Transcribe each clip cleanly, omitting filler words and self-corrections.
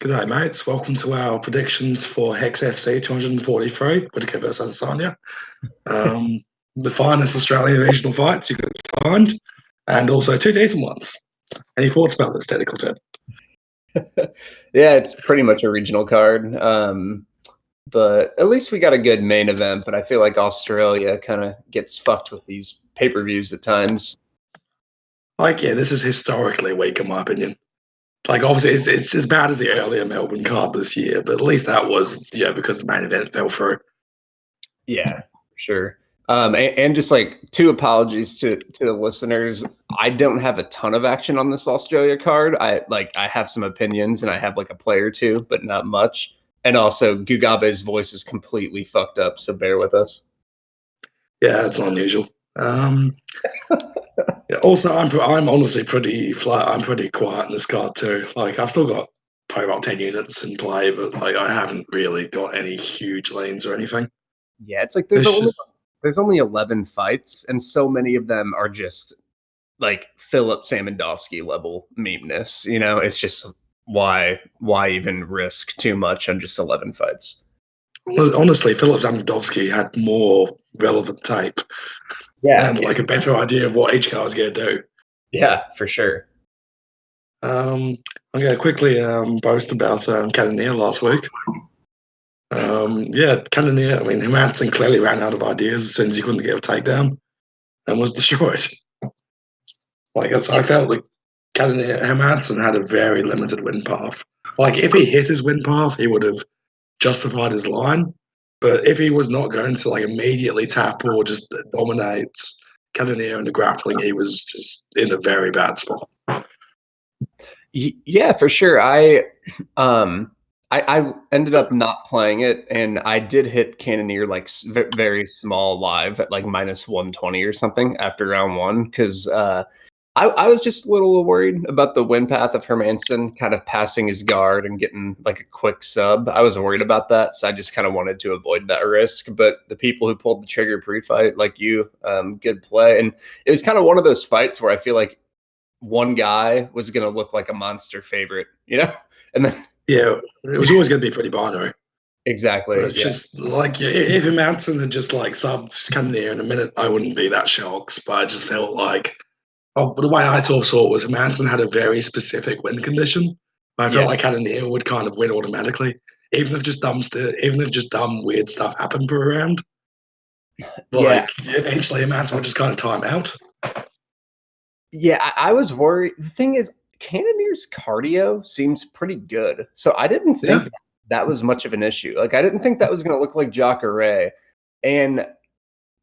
Good day, mates. Welcome to our predictions for Hex FC 243, Whittaker versus Adesanya. The finest Australian regional fights you could find, and also two decent ones. Any thoughts about this technical tip? Yeah, it's pretty much a regional card. But at least we got a good main event, but I feel like Australia kind of gets fucked with these pay-per-views at times. This is historically weak in my opinion. Obviously, it's as bad as the earlier Melbourne card this year, but at least that was, because the main event fell through. Yeah, for sure. And just like two apologies to the listeners. I don't have a ton of action on this Australia card. I have some opinions and I have like a play or two, but not much. And also Gugabe's voice is completely fucked up, so bear with us. Yeah, it's not unusual. Also, I'm honestly pretty flat. I'm pretty quiet in this card too. I've still got probably about 10 units in play, but I haven't really got any huge lanes or anything. Yeah, it's like there's only 11 fights, and so many of them are just like Philip Samandowski level memeness. It's just why even risk too much on just 11 fights? Honestly, Philip Samandowski had more relevant tape. Yeah, and a better idea of what each car was going to do. Yeah, for sure. I'm going to quickly boast about Cannonier last week. Cannonier, Hermanson clearly ran out of ideas as soon as he couldn't get a takedown and was destroyed. I felt like Hermanson had a very limited win path. If he hit his win path, he would have justified his line. But if he was not going to immediately tap or just dominate Cannonier in the grappling, he was just in a very bad spot. Yeah, for sure. I ended up not playing it, and I did hit Cannonier very small live at minus 120 or something after round one because I was just a little worried about the win path of Hermanson kind of passing his guard and getting a quick sub. I was worried about that, so I just kind of wanted to avoid that risk. But the people who pulled the trigger pre-fight, like you, good play. And it was kind of one of those fights where I feel like one guy was going to look like a monster favorite, And then it was always going to be pretty binary. Exactly. It's just if Hermanson had just subbed Cannonier in a minute, I wouldn't be that shocked. But I just felt but the way I saw it was Hermanson had a very specific win condition. I felt like Cannonier would kind of win automatically, even if just dumb weird stuff happened for a round. Eventually Hermanson would just kind of time out. Yeah, I was worried. The thing is, Cannonier's cardio seems pretty good, so I didn't think that was much of an issue. I didn't think that was going to look like Jacare, and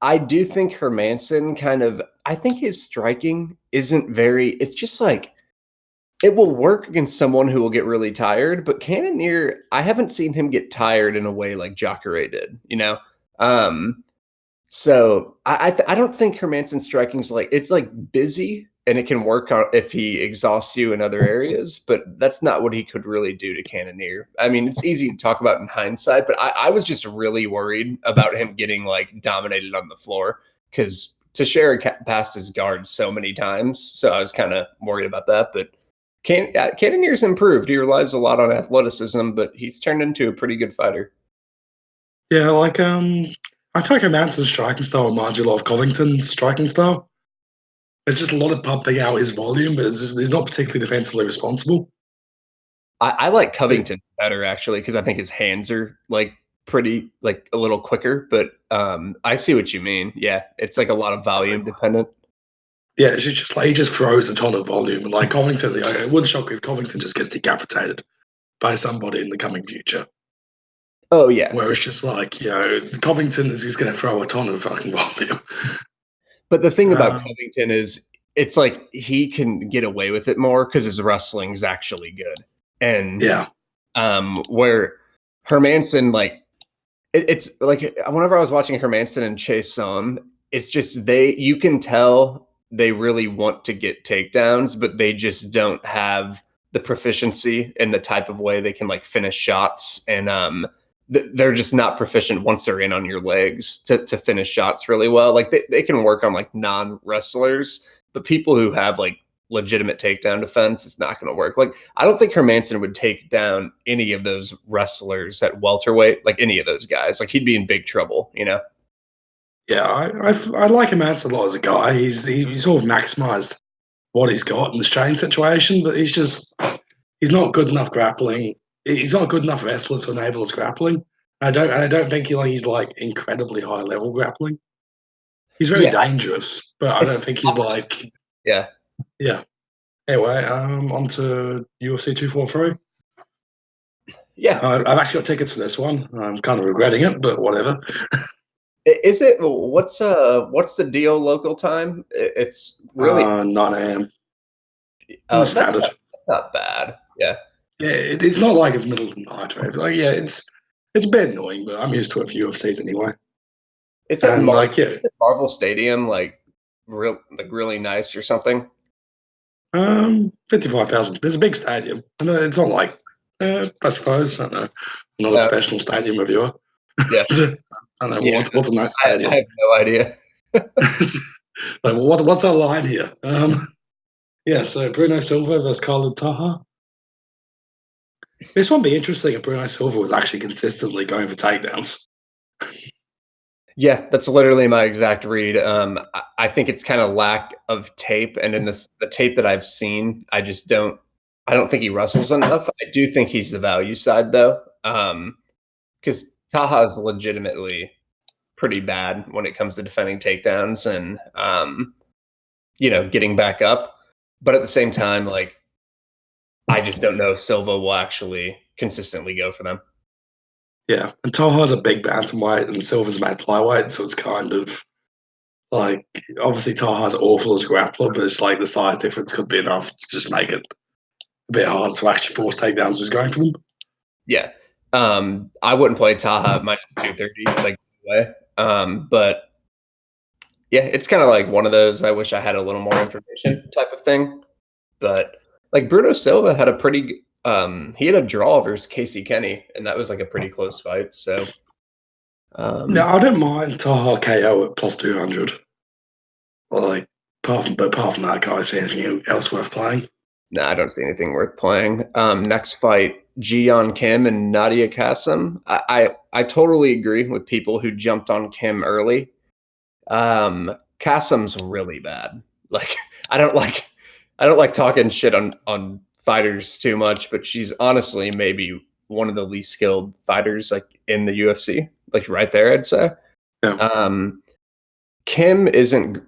I do think Hermanson I think his striking isn't very, it's just it will work against someone who will get really tired, but Cannonier, I haven't seen him get tired in a way like Jacare did, So I don't think Hermanson's striking's it's busy and it can work if he exhausts you in other areas, but that's not what he could really do to Cannonier. It's easy to talk about in hindsight, but I was just really worried about him getting dominated on the floor because Teixeira passed his guard so many times, so I was kind of worried about that. But Cannonier's improved. He relies a lot on athleticism, but he's turned into a pretty good fighter. Yeah, I feel like Hermanson's striking style reminds me a lot of Covington's striking style. It's just a lot of pumping out his volume, but he's not particularly defensively responsible. I like Covington better, actually, because I think his hands are pretty a little quicker, but I see what you mean. Yeah, it's a lot of volume dependent. Yeah, it's just he just throws a ton of volume. Covington, it wouldn't shock me if Covington just gets decapitated by somebody in the coming future. Oh, yeah. Where it's just Covington is just going to throw a ton of fucking volume. But the thing about Covington is it's he can get away with it more because his wrestling is actually good. And where Hermanson, it's whenever I was watching Hermanson and Chase Son, it's just you can tell they really want to get takedowns, but they just don't have the proficiency in the type of way they can finish shots. And they're just not proficient once they're in on your legs to finish shots really well. They can work on non-wrestlers, but people who have legitimate takedown defense, it's not going to work. Like, I don't think Hermansson would take down any of those wrestlers at welterweight, like any of those guys. Like, he'd be in big trouble, you know? Yeah, I like Hermansson a lot as a guy. He's sort of maximised what he's got in the Shane situation, but he's not good enough grappling. He's not good enough wrestler to enable his grappling. I don't think he's like incredibly high level grappling. He's very dangerous, but I don't think he's like yeah. Anyway, on to UFC 243. Yeah, I've actually got tickets for this one. I'm kind of regretting it, but whatever. Is it what's the deal local time? It's really 9 a.m. that's Standard. not bad. Yeah. Yeah, it's not like it's middle of the night, right? Like, yeah, it's a bit annoying, but I'm used to it for UFCs anyway. It's at Marvel Stadium, like really nice or something. 55,000. It's a big stadium. And it's not like I suppose I don't know. I'm not a professional stadium reviewer. Yeah. I don't know what's a nice stadium. I have no idea. Like, what's that line here? Yeah, so Bruno Silva versus Khalid Taha. This one would be interesting if Bruno Silva was actually consistently going for takedowns. Yeah, that's literally my exact read. I think it's kind of lack of tape, and in the tape that I've seen, I don't think he wrestles enough. I do think he's the value side though, because Taha is legitimately pretty bad when it comes to defending takedowns and getting back up. But at the same time, like, I just don't know if Silva will actually consistently go for them. Yeah, and Taha's a big bantamweight and Silva's made flyweight, so it's kind of like, obviously Taha's awful as a grappler, but it's like the size difference could be enough to just make it a bit hard to actually force takedowns who's going for them. Yeah. I wouldn't play Taha at minus 230, like, but yeah, it's kind of like one of those I wish I had a little more information type of thing. But like Bruno Silva had he had a draw versus Casey Kenny, and that was like a pretty close fight. So no, I don't mind Taha KO at plus 200. Like, apart from that, I can't see anything else worth playing. No, I don't see anything worth playing. Next fight, Jiyeon Kim and Nadia Kassem. I totally agree with people who jumped on Kim early. Kassem's really bad. Like, I don't like talking shit on fighters too much, but she's honestly maybe one of the least skilled fighters like in the UFC. Like, right there, I'd say. Yeah. Kim isn't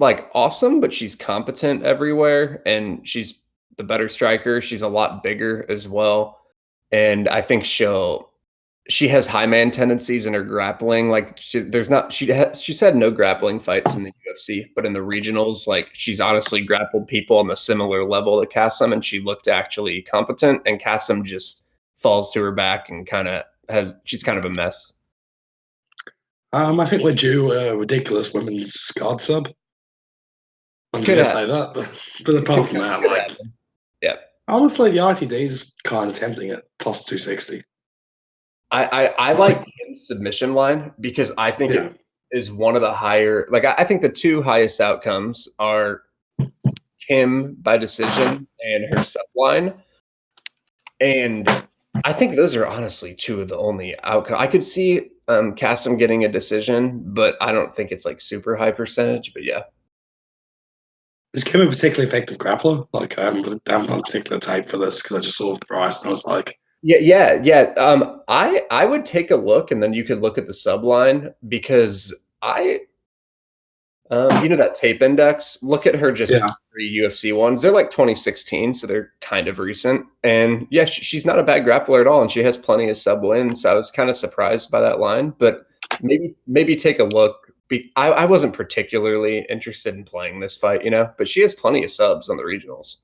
like awesome, but she's competent everywhere, and she's the better striker. She's a lot bigger as well, and I think she has high man tendencies in her grappling. Like, she's had no grappling fights in the UFC, but in the regionals, like, she's honestly grappled people on the similar level to Kassem, and she looked actually competent. And Kassem just falls to her back and she's kind of a mess. I think we're due a ridiculous women's card sub. I'm just gonna say that, but apart from that, like, yeah, honestly, the ITD's kind of tempting at plus 260. I like Kim's submission line because I think it is one of the higher. Like, I think the two highest outcomes are Kim by decision and her sub line, and I think those are honestly two of the only outcomes. I could see Kassem getting a decision, but I don't think it's like super high percentage. But yeah. Is Kim a particularly effective grappler? Like, I haven't on particular tape for this because I just saw the price and I was like, yeah. I would take a look, and then you could look at the sub line because that tape index. Look at her just 3 UFC ones. They're like 2016, so they're kind of recent. And yeah, she's not a bad grappler at all, and she has plenty of sub wins. So I was kind of surprised by that line, but maybe take a look. I wasn't particularly interested in playing this fight, but she has plenty of subs on the regionals.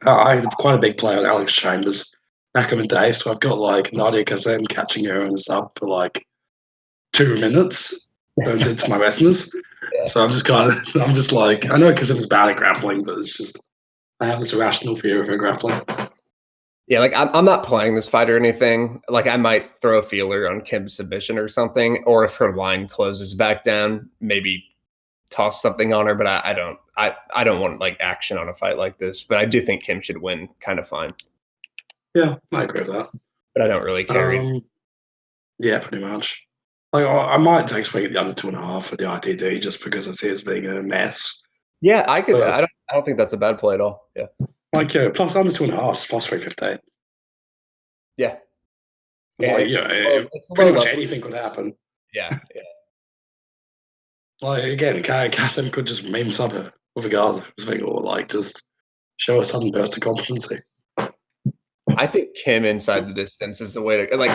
I had quite a big play on Alex Chambers back in the day, so I've got like Nadia Kassem catching her in the sub for like 2 minutes. Turns into my wrestlers. Yeah. So I'm just like, I know Kassem's bad at grappling, but it's just, I have this irrational fear of her grappling. Yeah, like, I'm not playing this fight or anything. Like, I might throw a feeler on Kim's submission or something, or if her line closes back down, maybe toss something on her. But I I don't want like action on a fight like this, but I do think Kim should win kind of fine. Yeah, I agree with that. But I don't really care. Yeah, pretty much. Like I might take Swing at the under 2.5 for the ITD just because I see it as being a mess. Yeah, I could. I don't think that's a bad play at all. Yeah. Like plus under 2.5 plus 315. Yeah. Like pretty much anything could happen. Yeah. Like again, Kasim could just meme sub her with a guard thing, or like just show a sudden burst of competency. I think Kim inside the distance is the way to like.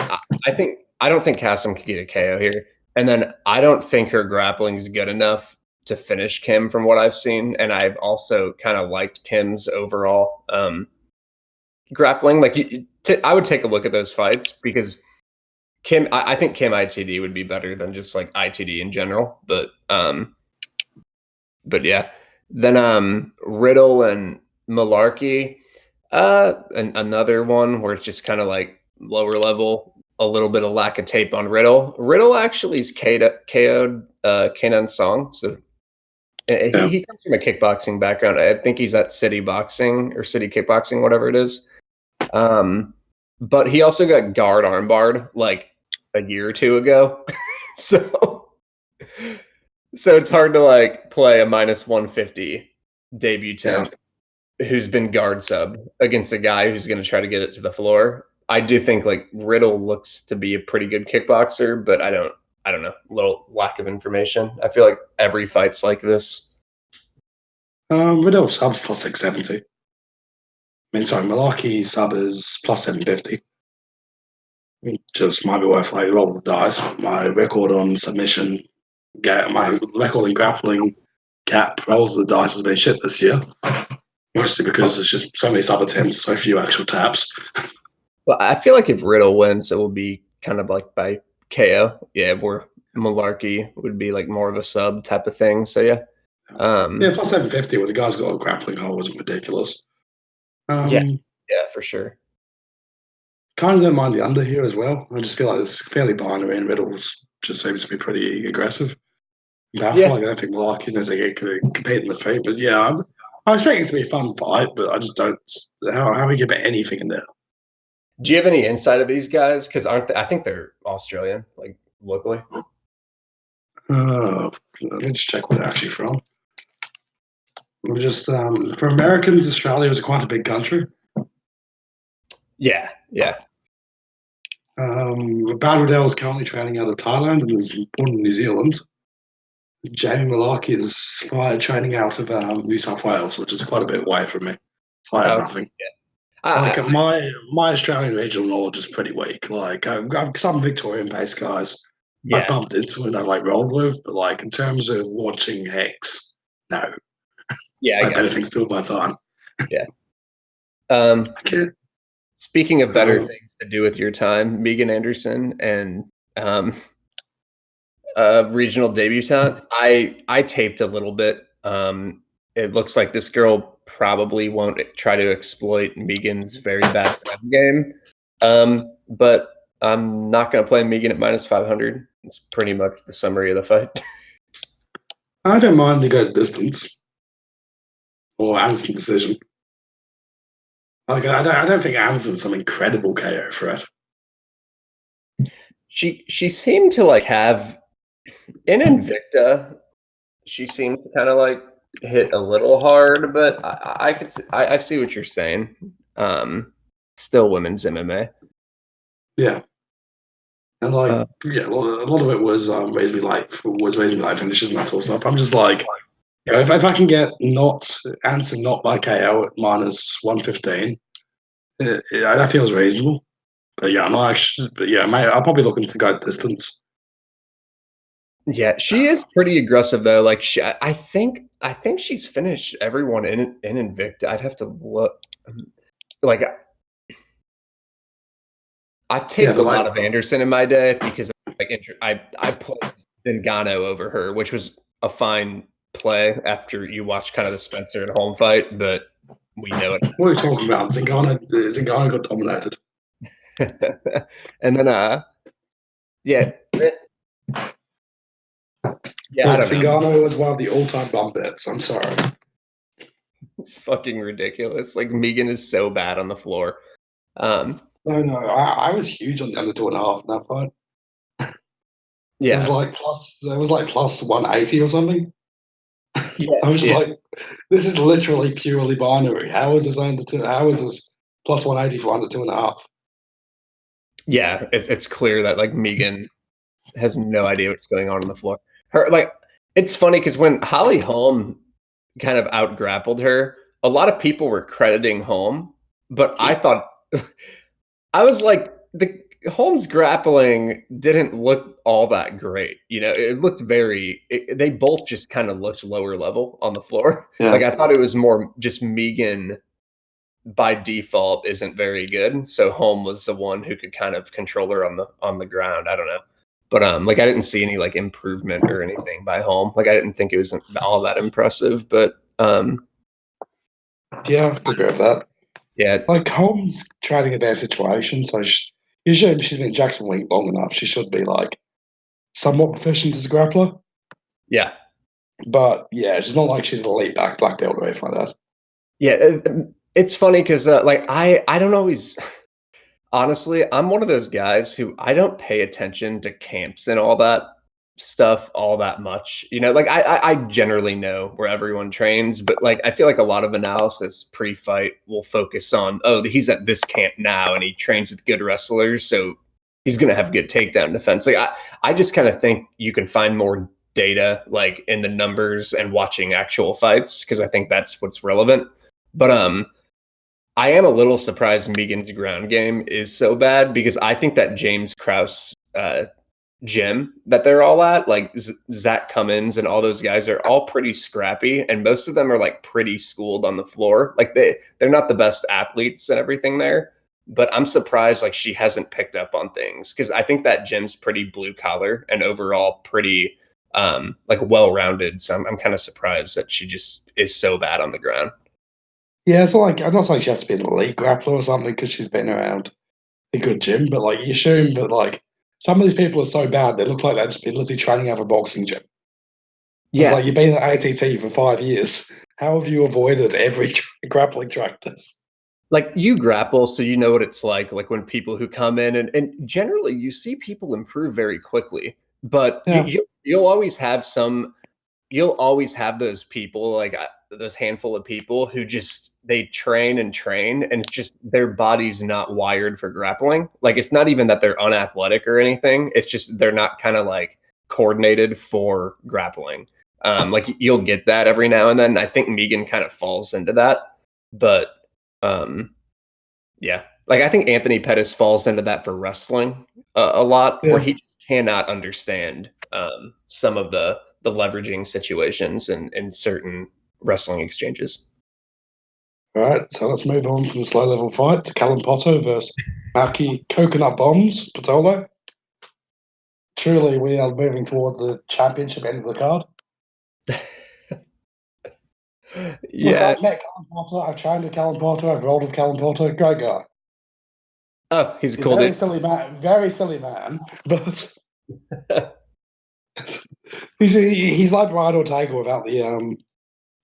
I don't think Kasim could get a KO here, and then I don't think her grappling is good enough to finish Kim from what I've seen, and I've also kind of liked Kim's overall grappling. Like I would take a look at those fights because Kim, I think Kim ITD would be better than just like ITD in general, but yeah. Then Riddle and Malarkey. And another one where it's just kind of like lower level, a little bit of lack of tape on Riddle. Riddle actually is KO'd Kanan Song, so he comes from a kickboxing background. I think he's at City Boxing or City Kickboxing, whatever it is. But he also got guard armbarred like a year or two ago, so it's hard to like play a minus 150 debutant. Who's been guard sub against a guy who's going to try to get it to the floor. I do think like Riddle looks to be a pretty good kickboxer, but I don't know, a little lack of information. I feel like every fight's like this. Riddle sub plus 670. I mean, sorry, Malarkey sub is plus 750. I mean, just might be worth like roll the dice. My record on submission, my record in grappling gap rolls the dice has been shit this year. Mostly because there's just so many sub attempts, so few actual taps. Well, I feel like if Riddle wins, it will be kind of like by KO. Yeah, where Malarkey would be like more of a sub type of thing. So yeah. Plus 750 where the guy's got a grappling hold wasn't ridiculous. Yeah, for sure. Kind of don't mind the under here as well. I just feel like it's fairly binary and Riddle's just seems to be pretty aggressive. Powerful. Like, I don't think Malarkey's necessarily going to compete in the fight, but yeah, I expect it to be a fun fight, but I just don't. How we give it anything in there? Do you have any insight of these guys? Because I think they're Australian, like locally. Let me just check where they're actually from. Just for Americans, Australia is quite a big country. Yeah. Badridell is currently training out of Thailand and is born in New Zealand. Jamie Malarkey is training out of New South Wales, which is quite a bit away from me. So I have nothing. Yeah. My Australian regional knowledge is pretty weak. Like I've got some Victorian-based guys I've bumped into and I've like rolled with, but like in terms of watching Hex, no. Yeah, I better things to my time. Yeah. Speaking of better things to do with your time, Megan Anderson and regional debutante. I taped a little bit. It looks like this girl probably won't try to exploit Megan's very bad game. But I'm not going to play Megan at minus 500. It's pretty much the summary of the fight. I don't mind the good distance or Anderson decision. Like I don't think Anderson's some incredible KO threat. She seemed to like have in Invicta. She seemed to kind of like hit a little hard, but I see what you're saying. Still women's MMA. Yeah. And like, a lot of it was raised me like finishes and that sort of stuff. I'm just like, if I can get Anderson not by KO at minus 115, that feels reasonable. But yeah, I'm not actually. But yeah, I'll probably look into the guide distance. Yeah, she is pretty aggressive though. Like I think she's finished everyone in Invicta. I'd have to look. Like I've taped a lot of Anderson in my day because I played Zingano over her, which was a fine play after you watch kind of the Spencer and Holm fight, but we know it. What are you talking about? Zingano got dominated. And then yeah. Yeah, I don't Zingano was one of the all-time bum bets. I'm sorry. It's fucking ridiculous. Like Megan is so bad on the floor. No, I was huge on the under 2.5 in that fight. Yeah, it was like plus 180 or something. yeah. I was just like, this is literally purely binary. How is this under two? How is this plus 180 for under 2.5? Yeah, it's clear that like Megan has no idea what's going on the floor. Her like it's funny because when Holly Holm kind of out grappled her, a lot of people were crediting Holm, but I thought I was like the Holmes grappling didn't look all that great. You know, it looked they both just kind of looked lower level on the floor. Yeah. Like I thought it was more just Megan by default isn't very good. So Holm was the one who could kind of control her on the ground. I don't know. But like I didn't see any like improvement or anything by Holm. Like I didn't think it was all that impressive. But yeah, I agree with that. Yeah. Like Holmes trading a bad situation, so usually she's been in Jackson Wink long enough. She should be like somewhat proficient as a grappler. Yeah. But yeah, she's not like she's an elite black belt or anything like that. Yeah, it's funny because like I don't always honestly, I'm one of those guys who I don't pay attention to camps and all that stuff all that much. You know, like I generally know where everyone trains, but like I feel like a lot of analysis pre-fight will focus on, oh, he's at this camp now and he trains with good wrestlers, so he's gonna have good takedown defense. Like I just kind of think you can find more data like in the numbers and watching actual fights because I think that's what's relevant. But I am a little surprised Megan's ground game is so bad because I think that James Krause gym that they're all at, like Zach Cummins and all those guys are all pretty scrappy, and most of them are like pretty schooled on the floor. Like they're not the best athletes and everything there, but I'm surprised like she hasn't picked up on things because I think that gym's pretty blue collar and overall pretty like well rounded. So I'm kind of surprised that she just is so bad on the ground. Yeah, it's like I'm not saying she has to be an elite grappler or something because she's been around a good gym, but like you assume that like some of these people are so bad they look like they've just been literally training out of a boxing gym. It's like you've been at ATT for 5 years. How have you avoided every grappling practice? Like you grapple, so you know what it's like when people who come in and generally you see people improve very quickly, but Yeah. you'll always have those people like those handful of people who just they train and train and it's just their body's not wired for grappling. Like it's not even that they're unathletic or anything, it's just they're not kind of like coordinated for grappling. Like you'll get that every now and then. I think Megan kind of falls into that, but yeah, like I think Anthony Pettis falls into that for wrestling a lot, where he just cannot understand some of the leveraging situations and certain wrestling exchanges. All right, so let's move on from the slow level fight to Callum Potter versus Maki Coconut Bombs Patolo. Truly, we are moving towards the championship end of the card. Yeah. Look, I've met Callum Potter, I've trained with Callum Potter, I've rolled with Callum Potter, great guy. Oh, he's a cool very dude. Very silly man, but he's like Brian Ortega without the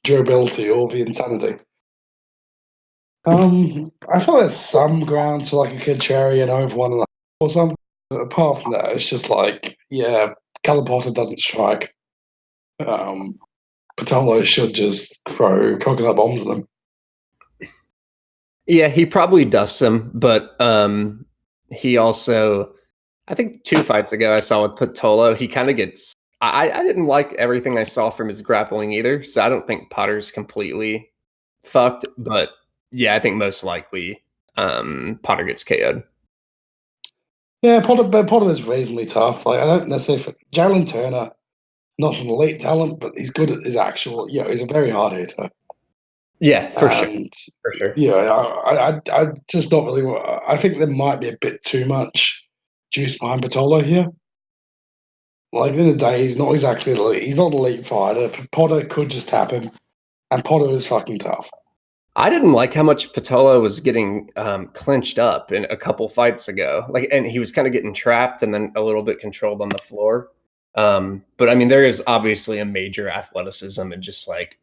durability or the insanity. I feel there's some grounds for like a contrarian over 1.5 or something. But apart from that, it's just like, yeah, Callum Potter doesn't strike. Patolo should just throw coconut bombs at them. Yeah, he probably dusts him, but he also, I think 2 fights ago I saw with Patolo, he kind of gets. I didn't like everything I saw from his grappling either, so I don't think Potter's completely fucked. But yeah, I think most likely Potter gets KO'd. Yeah, Potter is reasonably tough. Like I don't necessarily Jalen Turner, not an elite talent, but he's good at his actual. Yeah, he's a very hard hitter. Yeah, for sure. For sure. Yeah, I just don't really. I think there might be a bit too much juice behind Patolo here. Like, at the end of the day, he's not exactly elite. He's not an elite fighter. Potter could just tap him, and Potter is fucking tough. I didn't like how much Patolo was getting clinched up in a couple fights ago. Like, and he was kind of getting trapped and then a little bit controlled on the floor. But I mean, there is obviously a major athleticism and just like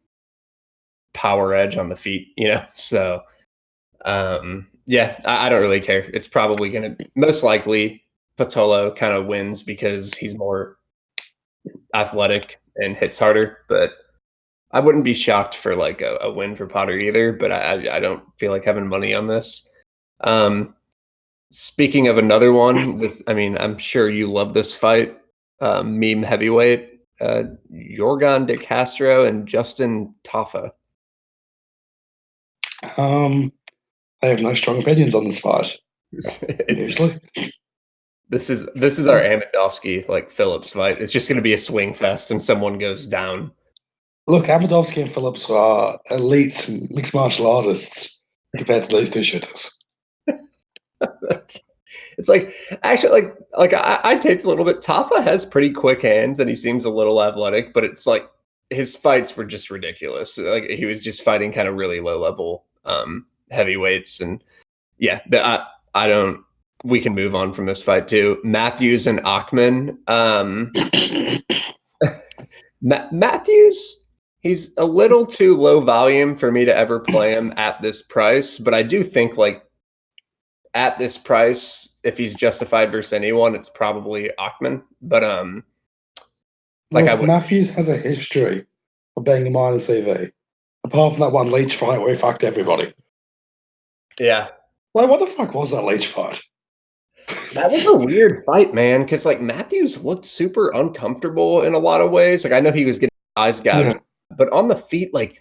power edge on the feet, So, yeah, I don't really care. It's probably going to most likely Patolo kind of wins because he's more athletic and hits harder, but I wouldn't be shocked for like a win for Potter either, but I don't feel like having money on this. Speaking of another one I'm sure you love this fight, meme heavyweight, Yorgan De Castro and Justin Tafa. I have no strong opinions on this fight. Usually. This is our Amandovsky like Phillips fight. It's just going to be a swing fest and someone goes down. Look, Amandovsky and Phillips are elite mixed martial artists compared to those two shitters. It's like actually like I take a little bit. Tafa has pretty quick hands and he seems a little athletic, but it's like his fights were just ridiculous. Like he was just fighting kind of really low level heavyweights, and yeah, I don't. We can move on from this fight too. Matthews and Achman. Matthews, he's a little too low volume for me to ever play him at this price, but I do think like at this price, if he's justified versus anyone, it's probably Achman. But Matthews has a history of being a minus CV. Apart from that one Leach fight where he fucked everybody. Yeah. Like, what the fuck was that Leach fight? That was a weird fight, man, because like Matthews looked super uncomfortable in a lot of ways. Like I know he was getting eyes gouged, but on the feet, like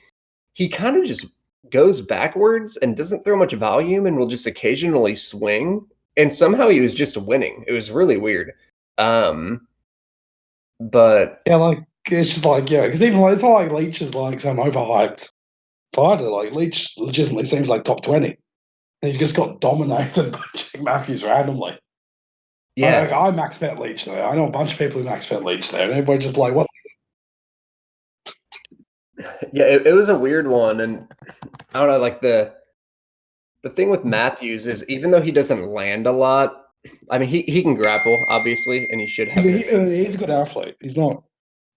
he kind of just goes backwards and doesn't throw much volume and will just occasionally swing. And somehow he was just winning. It was really weird. But yeah, like it's just like because even like, it's not like Leach is like some overhyped fighter. Like Leach legitimately seems like top 20. And he just got dominated by Jake Matthews randomly. Yeah. I max bet Leach there. I know a bunch of people who max bet Leach there, and everybody just like, what? Yeah, it was a weird one, and I don't know. Like the thing with Matthews is even though he doesn't land a lot, I mean he can grapple obviously, and he should have. He's a good athlete. He's not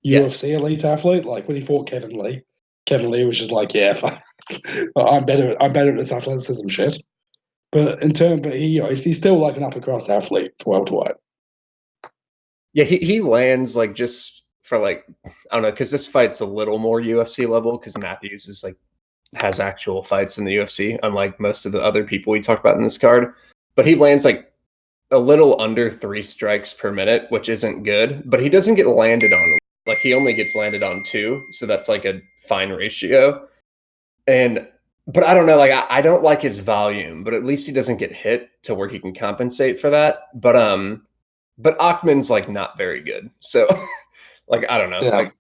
UFC elite athlete. Like when he fought Kevin Lee was just like, I'm better at this athleticism shit. But he's still like an upper class athlete for welterweight. Yeah, he lands like just for like I don't know, because this fight's a little more UFC level because Matthews is like has actual fights in the UFC, unlike most of the other people we talked about in this card. But he lands like a little under 3 strikes per minute, which isn't good. But he doesn't get landed on. Like he only gets landed on 2, so that's like a fine ratio. But I don't know, like I don't like his volume, but at least he doesn't get hit to where he can compensate for that. But Achman's like not very good. So like I don't know. Yeah. Like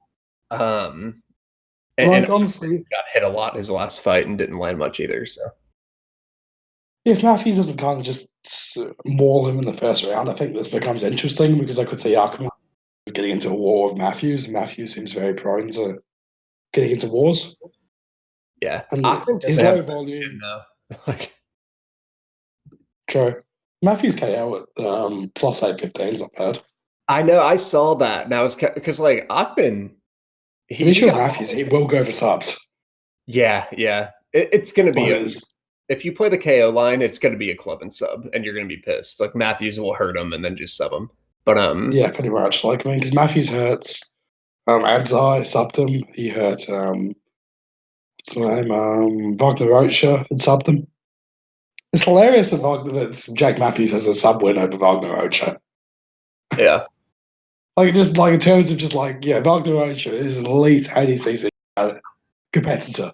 and honestly got hit a lot his last fight and didn't land much either. So if Matthews doesn't kind of just maul him in the first round, I think this becomes interesting because I could see Achman getting into a war with Matthews. Matthews seems very prone to getting into wars. Yeah, and his low volume. Like true. Matthews KO at plus 815 is not bad. I know, I saw that, and I was because like Achman. Matthews, he will go for subs. Yeah. It's going to be if you play the KO line, it's going to be a club and sub, and you're going to be pissed. Like Matthews will hurt him and then just sub him. But yeah, pretty much. Like because Matthews hurts. Adzai subbed him. He hurt. What's the name? Wagner Rocha and subbed him. It's hilarious that Jack Matthews has a sub win over Wagner Rocha. Yeah. Like just like in terms of just like Wagner Rocha is an elite ADCC competitor.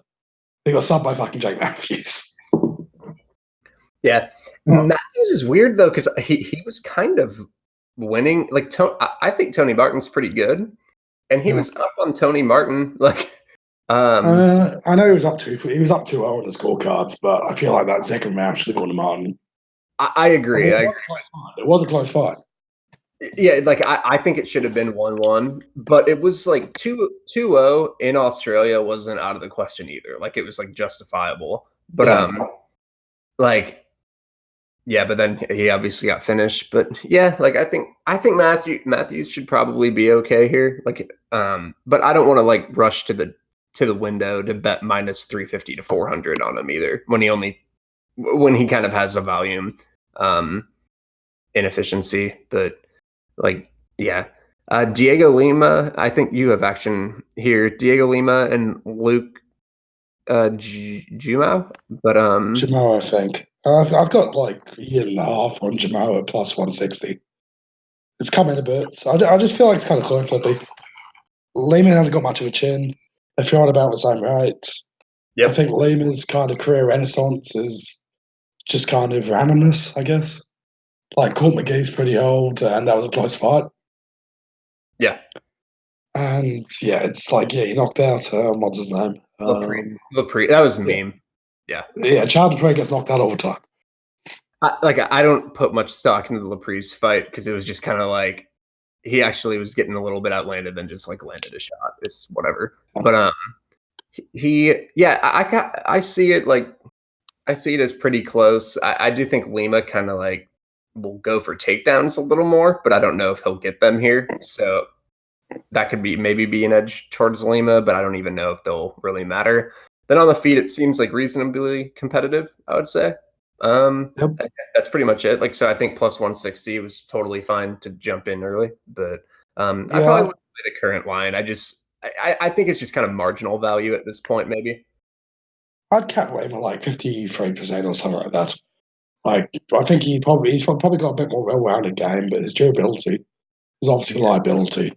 They got subbed by fucking Jake Matthews. Yeah, Matthews is weird though because he was kind of winning. Like I think Tony Martin's pretty good, and he was up on Tony Martin. Like I know he was up 2-0 on the scorecards, but I feel like that second round should have gone to Martin. I agree. It was a close fight. It was a close fight. Yeah, like I think it should have been 1-1, but it was like 2-0 in Australia wasn't out of the question either. Like it was like justifiable. But like but then he obviously got finished. But yeah, like I think Matthews should probably be okay here. Like but I don't want to like rush to the to the window to bet minus 350 to 400 on him either when he kind of has a volume inefficiency. But like, yeah. Diego Lima, I think you have action here. Diego Lima and Luke Jumo, but Jumo, I think. I've got like a year and a half on Jumo at plus 160. It's coming a bit. I just feel like it's kind of close flippy. Lehman hasn't got much of a chin. They feel on about the same rates. Yep. I think Lehman's kind of career renaissance is just kind of randomness, I guess. Like Court McGee's pretty old, and that was a close fight. Yeah. And yeah, it's like, he knocked out, what's his name? Lepre. That was a meme. Yeah. Yeah, Charles Lepre gets knocked out all the time. I don't put much stock into the Lepre's fight because it was just kind of like he actually was getting a little bit outlanded than just like landed a shot. It's whatever. But I see it like I see it as pretty close. I do think Lima kind of like will go for takedowns a little more, but I don't know if he'll get them here. So that could maybe be an edge towards Lima, but I don't even know if they'll really matter. Then on the feet, it seems like reasonably competitive, I would say. Yep. That's pretty much it. Like, so I think plus 160 was totally fine to jump in early, but I probably wouldn't play the current line. I think it's just kind of marginal value at this point, maybe. I'd cap Lehman like 53% or something like that. Like, I think he's probably got a bit more well-rounded game, but his durability is obviously liability.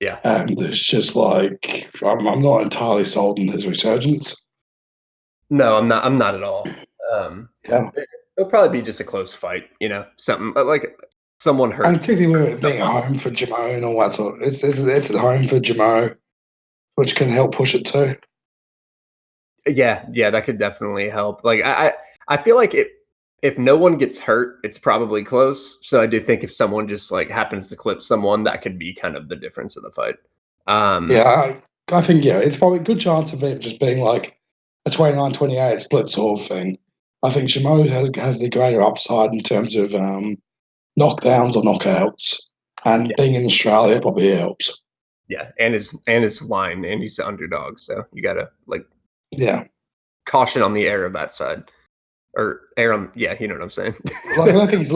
Yeah. And it's just like, I'm not entirely sold on his resurgence. No, I'm not at all. Yeah. It'll probably be just a close fight, something like someone hurt. And particularly with it being at home for Jamo and all that sort of, it's at home for Jamo, which can help push it too. Yeah, that could definitely help. Like I feel like if no one gets hurt, it's probably close. So I do think if someone just like happens to clip someone, that could be kind of the difference of the fight. I think it's probably a good chance of it just being like a 29-28 split sort of thing. I think Jamo has the greater upside in terms of knockdowns or knockouts, and being in Australia probably helps. Yeah, and his line, and he's the underdog, so you gotta caution on the air of that side, or air on you know what I'm saying. Like, I look at this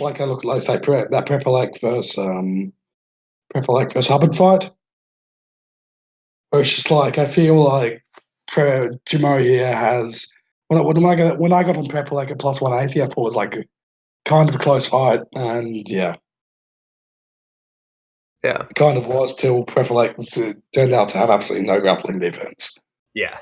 like I look at, let's say, that Prepelec versus Hubbard fight, where it's just like I feel like Jamo here has when I got on Prepelec at plus 180, I thought it was like kind of a close fight, and yeah, it kind of was till Prepelec turned out to have absolutely no grappling defense. Yeah.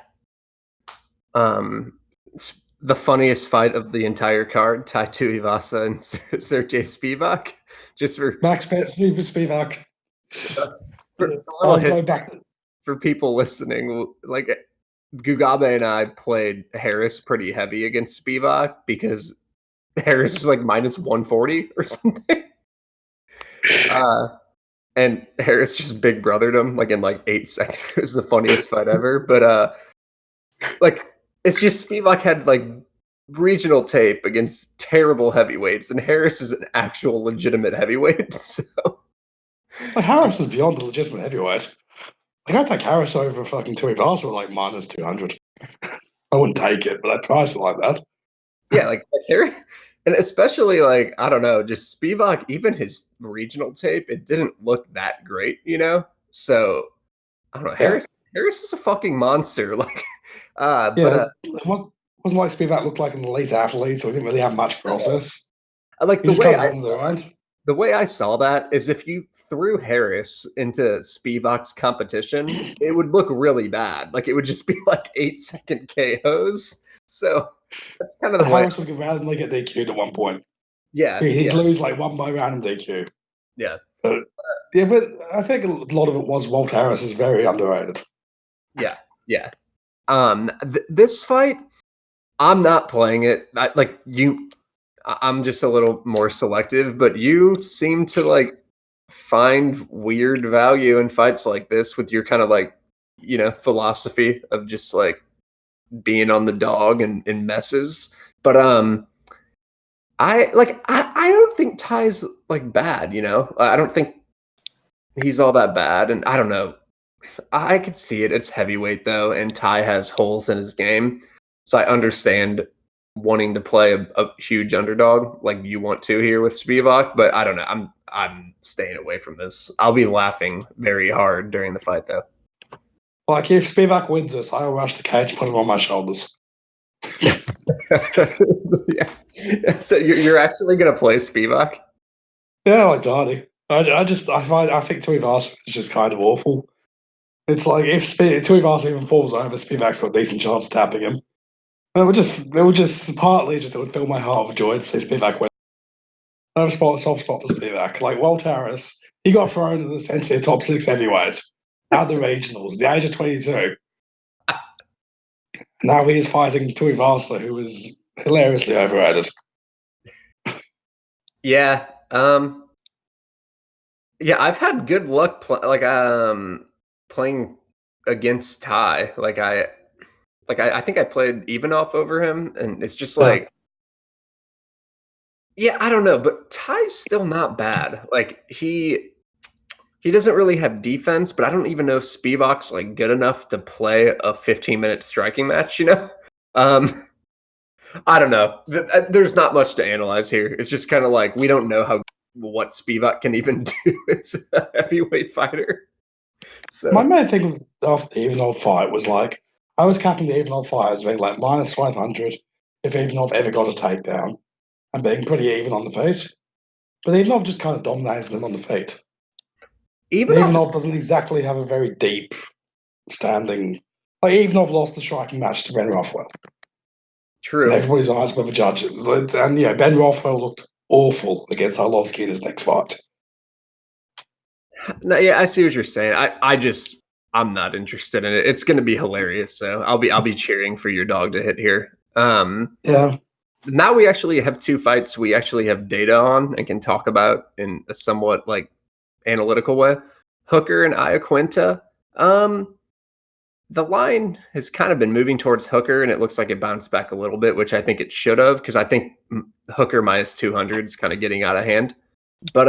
The funniest fight of the entire card, Tai Tuivasa and Sergey Spivak. Just for Max Bet, Super Spivak. For people listening, like Gugabe and I played Harris pretty heavy against Spivak because Harris was like minus 140 or something. And Harris just big brothered him like in like 8 seconds. It was the funniest fight ever. But like it's just Spivak had like regional tape against terrible heavyweights, and Harris is an actual legitimate heavyweight. So Harris is beyond the legitimate heavyweight. Like, I'd take Harris over fucking Tuivasa with like minus 200. I wouldn't take it, but I'd price it like that. Yeah, like Harris, and especially like I don't know, just Spivak. Even his regional tape, it didn't look that great, So I don't know. Harris is a fucking monster. Like, it wasn't like Spivak looked like an elite athlete, so he didn't really have much process. Like the way I saw that is if you threw Harris into Spivak's competition, it would look really bad. Like it would just be like 8-second KOs. So that's kind of the way. Harris would randomly get DQ'd at one point. Yeah, he'd lose like one by random DQ. Yeah, but I think a lot of it was Walt Harris is very underrated. Yeah. This fight, I'm not playing it. I'm just a little more selective, but you seem to like find weird value in fights like this with your kind of like, philosophy of just like being on the dog and in messes. But I don't think Ty's like bad, I don't think he's all that bad. And I don't know. I could see it. It's heavyweight though, and Ty has holes in his game, so I understand wanting to play a huge underdog like you want to here with Spivak. But I don't know. I'm staying away from this. I'll be laughing very hard during the fight though. Like if Spivak wins this, I'll rush the cage and put him on my shoulders. Yeah. So you're actually gonna play Spivak? Yeah, like Darty. I think Tuivasa is just kind of awful. It's like if Tuivasa even falls over, Spivak's got a decent chance of tapping him. And it would just partly just it would fill my heart with joy to see Spivak win. I have a soft spot for Spivak. Like Walt Harris, he got thrown in the essentially top 6 heavyweight out of the regionals, the age of 22. Now he is fighting Tuivasa, who is hilariously overrated. Yeah. Yeah, I've had good luck playing against Ty. I think I played Ivanov over him, and it's just like yeah, I don't know, but Ty's still not bad. Like he doesn't really have defense, but I don't even know if Spivak's like good enough to play a 15-minute striking match, you know? Um I don't know. There's not much to analyze here. It's just kind of like we don't know what Spivak can even do as a heavyweight fighter. So my main thing of the Ivanov fight was like I was capping the Ivanov fight as being like minus 500 if Ivanov ever got a takedown and being pretty even on the feet. But Ivanov just kind of dominated them on the feet. Ivanov, Ivanov doesn't exactly have a very deep standing. Like Ivanov lost the striking match to Ben Rothwell. And true. everybody's eyes were the judges. And yeah, Ben Rothwell looked awful against Arlovsky in his next fight. No, yeah, I see what you're saying. I'm not interested in it. It's going to be hilarious. So I'll be cheering for your dog to hit here. Yeah. Now we actually have two fights we actually have data on and can talk about in a somewhat like analytical way. Hooker and Iaquinta. The line has kind of been moving towards Hooker, and it looks like it bounced back a little bit, which I think it should have because I think Hooker minus 200 is kind of getting out of hand. But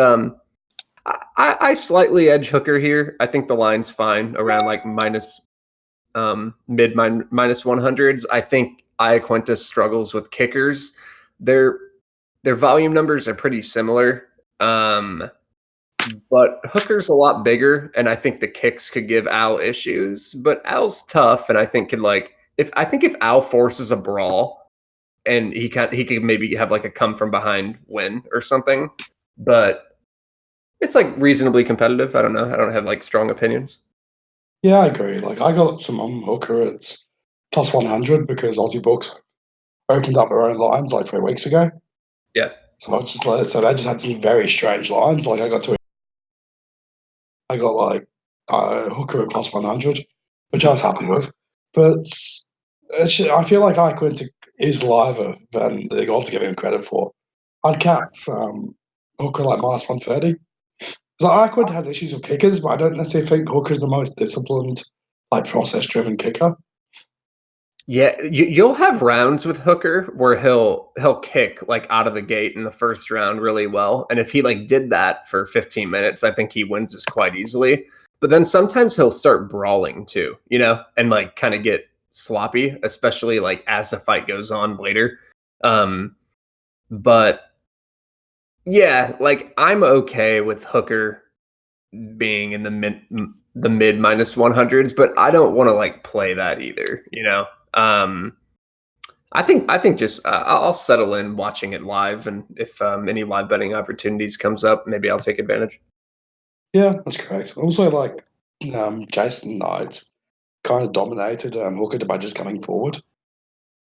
I slightly edge Hooker here. I think the line's fine around like minus minus 100s. I think Iaquinta struggles with kickers. Their volume numbers are pretty similar. But Hooker's a lot bigger, and I think the kicks could give Al issues. But Al's tough, and I think if Al forces a brawl, and he could maybe have like a come from behind win or something. But it's like reasonably competitive. I don't know. I don't have like strong opinions. Yeah, I agree. Like I got some on Hooker at plus 100 because Aussie Books opened up their own lines like 3 weeks ago. Yeah. So I was just like, so they just had some very strange lines. Like I got like Hooker at plus 100, which I was happy with. But I feel like Iaquinta is liver than the odds give him credit for. I'd cap Hooker like minus 130. Because Iaquinta has issues with kickers, but I don't necessarily think Hooker's the most disciplined, like process-driven kicker. Yeah, you'll have rounds with Hooker where he'll kick like out of the gate in the first round really well, and if he like did that for 15 minutes, I think he wins this quite easily. But then sometimes he'll start brawling too, you know, and like kind of get sloppy, especially like as the fight goes on later. But yeah, like I'm okay with Hooker being in the mid minus 100s, but I don't want to like play that either, you know. Um, I think just I'll settle in watching it live, and if any live betting opportunities comes up, maybe I'll take advantage. Yeah, that's correct. Also, like Jason Knight kind of dominated Hooker by just coming forward.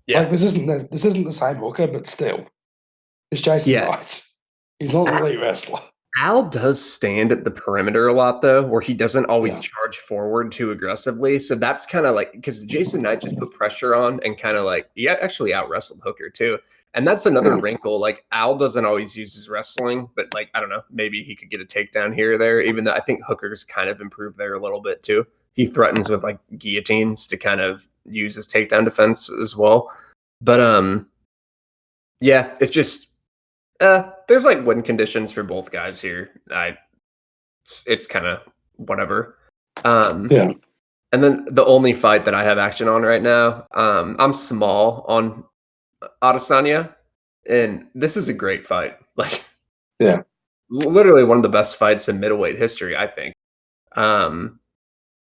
Yeah, Like this isn't the same Hooker, but still, it's Jason yeah. Knight. He's not an elite wrestler. Al does stand at the perimeter a lot though, where he doesn't always Yeah. charge forward too aggressively. So that's kind of like because Jason Knight just put pressure on and kind of like actually out wrestled Hooker too. And that's another wrinkle. Like Al doesn't always use his wrestling, but like I don't know, maybe he could get a takedown here or there. Even though I think Hooker's kind of improved there a little bit too. He threatens with like guillotines to kind of use his takedown defense as well. But yeah, it's just there's like win conditions for both guys here. It's kind of whatever. Yeah. And then the only fight that I have action on right now, I'm small on Adesanya, and this is a great fight. Like, yeah, literally one of the best fights in middleweight history, I think.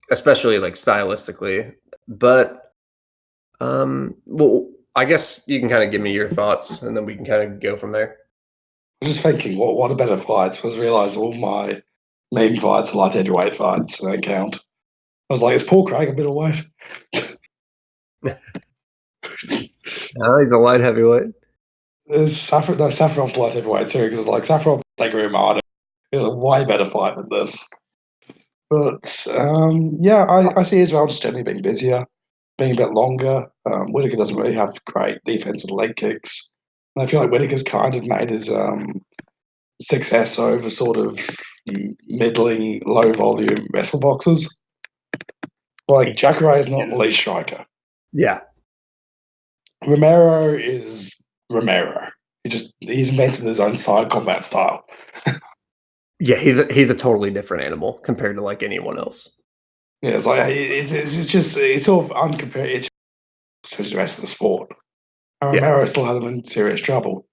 Especially like stylistically. But well, I guess you can kind of give me your thoughts, and then we can kind of go from there. I was just thinking, what a better fight? I realised all my main fights are light heavyweight fights, so they don't count. I was like, is Paul Craig a middleweight? No, he's a light heavyweight. Safarov's light heavyweight too, because it's like Safarov take Romano. It was a way better fight than this. But yeah, I see Israel just generally being busier, being a bit longer. Whittaker doesn't really have great defensive leg kicks. And I feel like Whittaker's kind of made his success over sort of middling, low volume wrestle boxes. Like Jacare is not an elite striker. Yeah. Romero is Romero. He's invented his own style, combat style. Yeah, he's a totally different animal compared to like anyone else. Yeah, it's like it's sort of uncompared to the rest of the sport. And Romero still had them in serious trouble.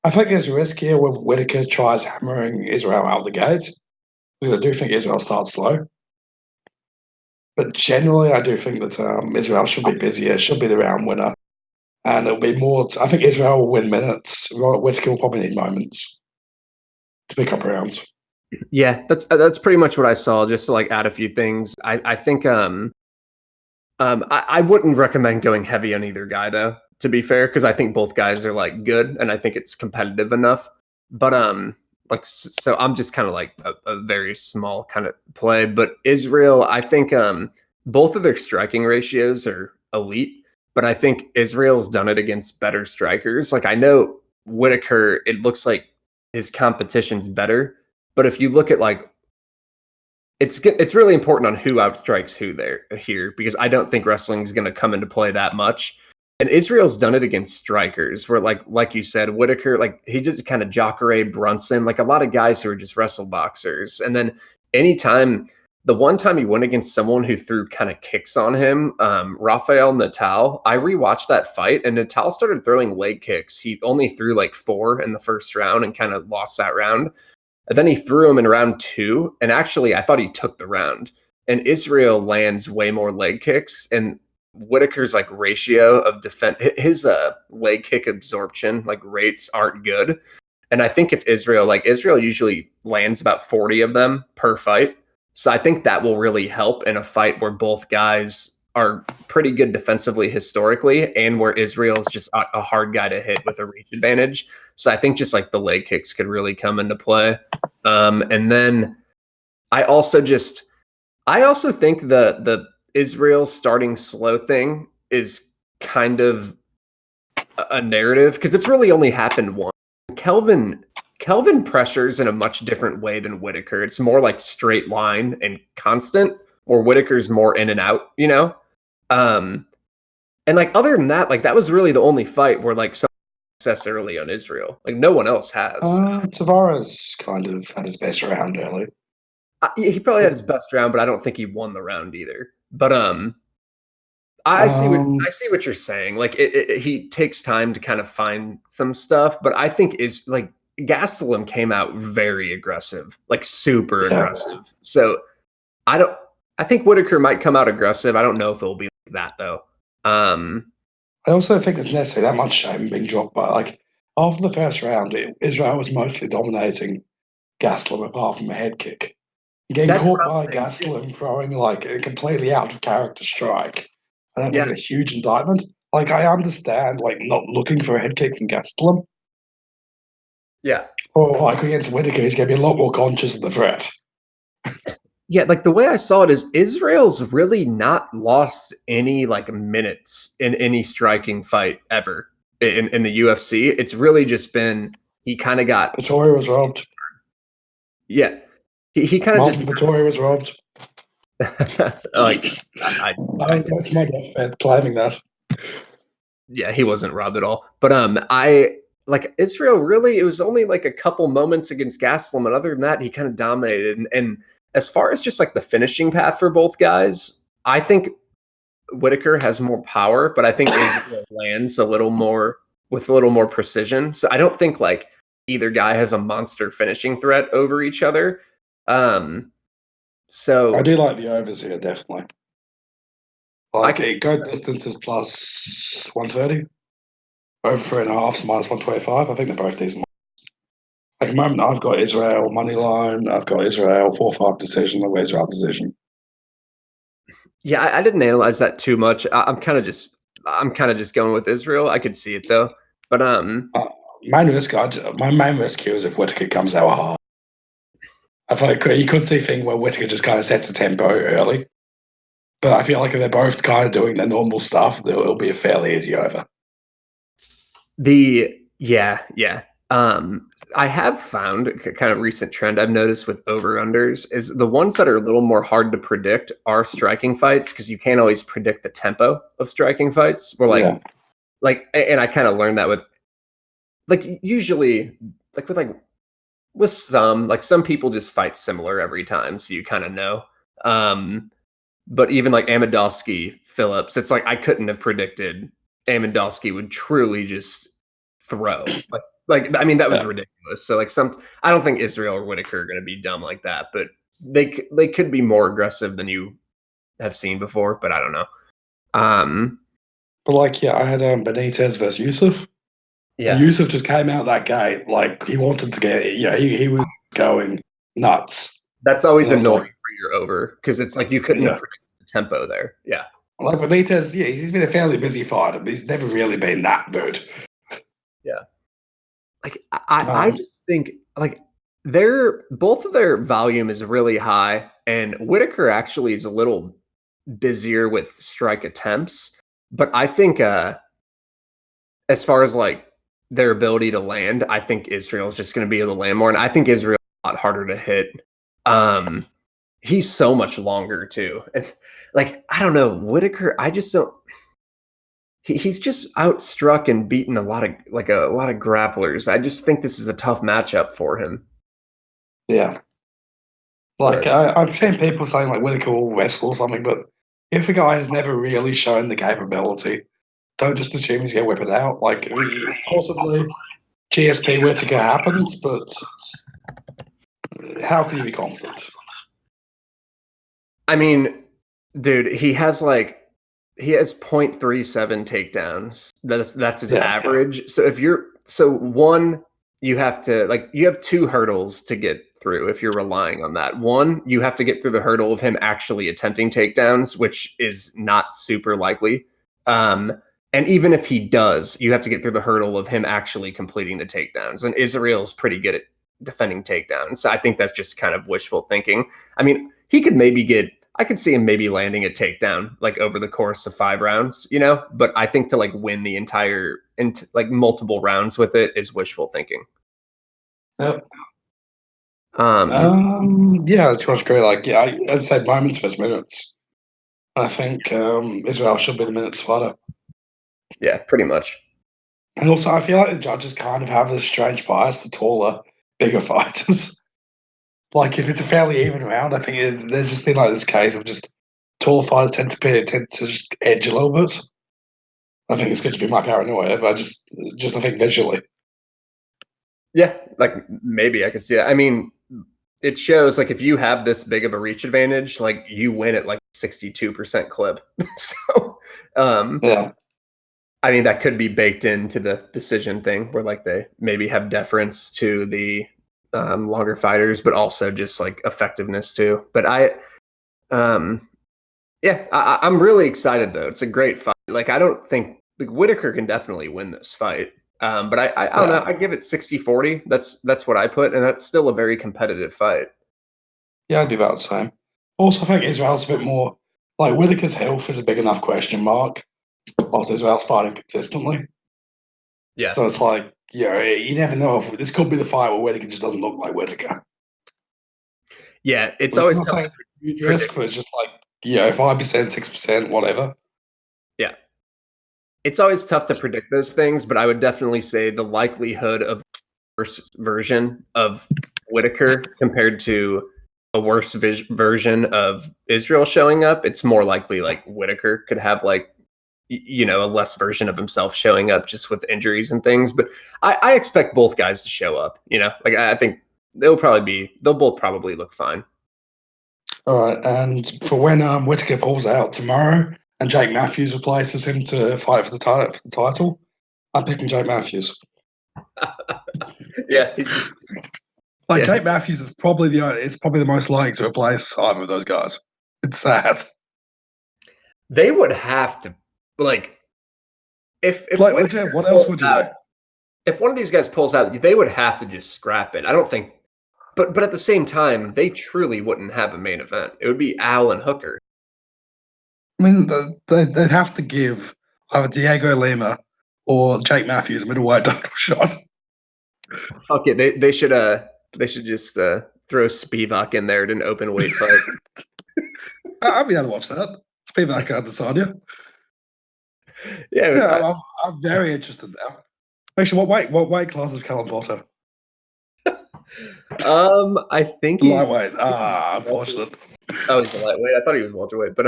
I think there's a risk here with Whittaker tries hammering Israel out the gate, because I do think Israel starts slow. But generally, I do think that Israel should be busier, should be the round winner, and it'll be more. I think Israel will win minutes. Whittaker will probably need moments to pick up rounds. Yeah, that's pretty much what I saw. Just to like add a few things, I think I wouldn't recommend going heavy on either guy though. To be fair, because I think both guys are like good, and I think it's competitive enough. But like so, I'm just kind of like a very small kind of play. But Israel, I think both of their striking ratios are elite. But I think Israel's done it against better strikers. Like I know Whittaker, it looks like his competition's better. But if you look at like it's really important on who outstrikes who there here, because I don't think wrestling is going to come into play that much. And Israel's done it against strikers where like you said, Whittaker, like he did kind of Jacare, Brunson, like a lot of guys who are just wrestle boxers. And then the one time he went against someone who threw kind of kicks on him, Rafael Natal, I rewatched that fight and Natal started throwing leg kicks. He only threw like 4 in the first round and kind of lost that round. And then he threw him in round 2. And actually, I thought he took the round. And Israel lands way more leg kicks. And Whittaker's like ratio of defense, his leg kick absorption like rates aren't good. And I think if Israel usually lands about 40 of them per fight. So I think that will really help in a fight where both guys are pretty good defensively historically, and where Israel's just a hard guy to hit with a reach advantage. So I think just like the leg kicks could really come into play. And then I also think the Israel starting slow thing is kind of a narrative, because it's really only happened once. Kelvin pressures in a much different way than Whittaker. It's more like straight line and constant, or Whittaker's more in and out, you know? And like other than that, like that was really the only fight where like some success early on Israel. Like no one else has. Tavares kind of had his best round early. He probably had his best round, but I don't think he won the round either. But I see what you're saying. Like he takes time to kind of find some stuff, but I think is like Gastelum came out very aggressive, like super aggressive. So I think Whittaker might come out aggressive. I don't know if it'll be like that though. I also think there's necessarily that much shame being dropped by, like, after the first round, Israel was mostly dominating Gastelum apart from a head kick. Getting caught by Gastelum throwing like a completely out of character strike, I don't think it's a huge indictment. Like, I understand like not looking for a head kick from Gastelum. Yeah. Or like against Whittaker, he's going to be a lot more conscious of the threat. Yeah, like the way I saw it is Israel's really not lost any like minutes in any striking fight ever in the UFC. It's really just been he kind of got Vettori was robbed. Yeah, he kind of just Vettori was robbed. like that's my deathbed claiming that. Yeah, he wasn't robbed at all. But I like Israel really. It was only like a couple moments against Gastelum, and other than that, he kind of dominated. And as far as just like the finishing path for both guys, I think Whittaker has more power, but I think Israel lands a little more with a little more precision. So I don't think like either guy has a monster finishing threat over each other. So I do like the overs here, definitely. Like go distances plus 130, over 3.5 minus 125. I think they're both decent. Like, at the moment, I've got Israel money line. I've got Israel 4-5 decision. I've got Israel decision. Yeah, I didn't analyze that too much. I'm kind of just going with Israel. I could see it though, but my main risk here is if Whittaker comes out hard. I feel like you could see a thing where Whittaker just kind of sets a tempo early, but I feel like if they're both kind of doing their normal stuff, it'll be a fairly easy over. I have found a kind of recent trend I've noticed with over-unders is the ones that are a little more hard to predict are striking fights because you can't always predict the tempo of striking fights. We're and I kind of learned that with usually with some people just fight similar every time, so you kind of know. But even like Amidovsky Phillips, it's like I couldn't have predicted Amidovsky would truly just throw. I mean, that was ridiculous. So I don't think Israel or Whittaker are going to be dumb like that, but they could be more aggressive than you have seen before. But I don't know. But I had Benitez versus Yusuf. Yeah, and Yusuf just came out that gate like he wanted to get. Yeah, he was going nuts. That's always annoying for your over because it's like you couldn't have predicted the tempo there. Yeah. Like Benitez, he's been a fairly busy fighter, but he's never really been that good. Yeah. I just think both of their volume is really high, and Whittaker actually is a little busier with strike attempts. But I think as far as their ability to land, I think Israel is just going to be able to land more, and I think Israel is a lot harder to hit. He's so much longer too, and I don't know Whittaker. I just don't. He's just outstruck and beaten a lot of grapplers. I just think this is a tough matchup for him. Yeah. I've seen people saying Whittaker will wrestle or something, but if a guy has never really shown the capability, don't just assume he's going to whip it out. Possibly GSP Whittaker happens, but how can you be confident? I mean, dude, he has 0.37 takedowns. That's his average. So you have to you have two hurdles to get through if you're relying on that. One, you have to get through the hurdle of him actually attempting takedowns, which is not super likely. And even if he does, you have to get through the hurdle of him actually completing the takedowns. And Israel's pretty good at defending takedowns. So I think that's just kind of wishful thinking. I mean, he could I could see him maybe landing a takedown over the course of 5 rounds, but I think to win the entire multiple rounds with it is wishful thinking. Yep. Yeah, I agree. As I said, moments versus minutes. I think Israel should be the minutes fighter. Yeah, pretty much. And also, I feel like the judges kind of have this strange bias to taller, bigger fighters. If it's a fairly even round, I think there's just been this case of just taller fighters tend to just edge a little bit. I think it's going to be my paranoia, but I think visually. Yeah, maybe I could see that. I mean, it shows if you have this big of a reach advantage, you win at 62% clip. So, yeah. I mean, that could be baked into the decision thing where they maybe have deference to the longer fighters, but also just effectiveness too. But I'm really excited though. It's a great fight. I don't think Whittaker can definitely win this fight. But I don't know. I give it 60-40. That's what I put, and that's still a very competitive fight. Yeah, I'd be about the same. Also, I think Israel's a bit more Whittaker's health is a big enough question mark. Also, Israel's fighting consistently. Yeah. So it's you never know if this could be the fight where Whittaker just doesn't look like Whittaker. Yeah, it's always tough. It's a huge risk, but it's just 5%, 6%, whatever. Yeah. It's always tough to predict those things, but I would definitely say the likelihood of the first version of Whittaker compared to a worse version of Israel showing up, it's more likely like Whittaker could have like, you know, a less version of himself showing up just with injuries and things. But I expect both guys to show up, you know, like I think they'll both probably look fine. All right. And for when Whittaker pulls out tomorrow and Jake Matthews replaces him to fight for the title, I'm picking Jake Matthews. Yeah. Jake Matthews is probably the most likely to replace either of those guys. It's sad. They would have to like if what else would you do? If one of these guys pulls out, they would have to just scrap it. I don't think, but at the same time, they truly wouldn't have a main event. It would be Al and Hooker. I mean, they'd have to give either Diego Lima or Jake Matthews a middleweight title shot. Fuck it, they should just throw Spivak in there at an open weight fight. I'd be able to watch that. Spivak Adesanya. Yeah, I'm very interested now. Actually, what weight class is Callum Potter? I think he's lightweight. Unfortunate. Oh, he's a lightweight. I thought he was welterweight, but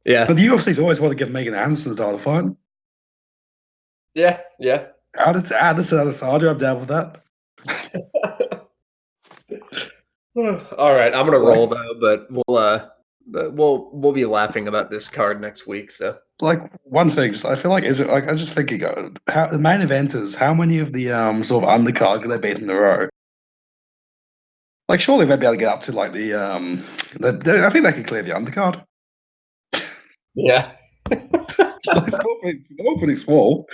yeah. But the UFC's always want to give Megan Anderson the title fight. Yeah. Adesanya, I'm down with that. All right, I'm gonna roll though, but we'll be laughing about this card next week. So, like one thing, I feel like is it like I just thinking how the main eventers, how many of the sort of undercard could they beat in a row? Like surely they'd be able to get up to like I think they could clear the undercard. Yeah. It's all pretty small.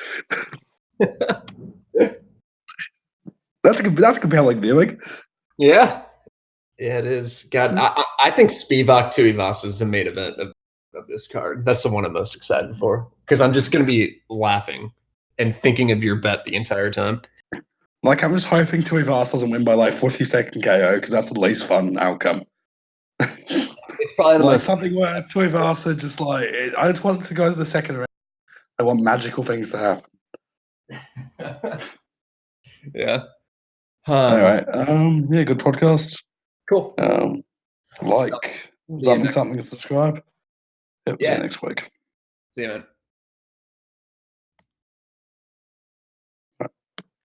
That's compelling viewing. Yeah, it is. God, I think Spivak Tuivasa is the main event of this card. That's the one I'm most excited for because I'm just going to be laughing and thinking of your bet the entire time. Like I'm just hoping Tuivasa doesn't win by like 42nd KO because that's the least fun outcome. It's probably like something where Tuivasa just like I just want to go to the second round. I want magical things to happen. Yeah. All right. Yeah, good podcast. Cool. Something, subscribe. Yep, see you next week. See you, man.